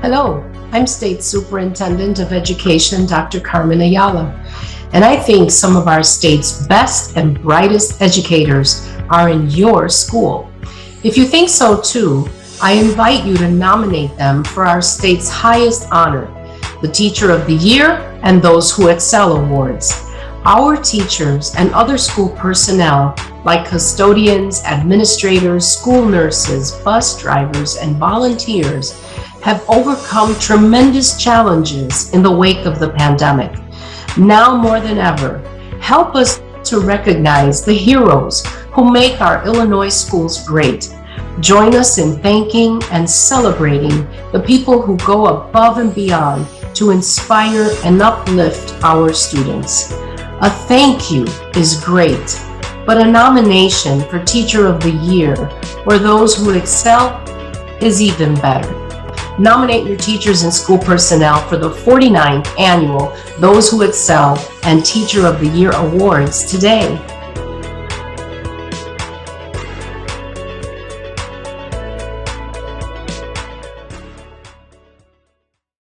Hello, I'm State Superintendent of Education, Dr. Carmen Ayala, and I think some of our state's best and brightest educators are in your school. If you think so too, I invite you to nominate them for our state's highest honor, the Teacher of the Year and Those Who Excel Awards. Our teachers and other school personnel, like custodians, administrators, school nurses, bus drivers, and volunteers, have overcome tremendous challenges in the wake of the pandemic. Now more than ever, help us to recognize the heroes who make our Illinois schools great. Join us in thanking and celebrating the people who go above and beyond to inspire and uplift our students. A thank you is great, but a nomination for Teacher of the Year or Those Who Excel is even better. Nominate your teachers and school personnel for the 49th Annual Those Who Excel and Teacher of the Year Awards today.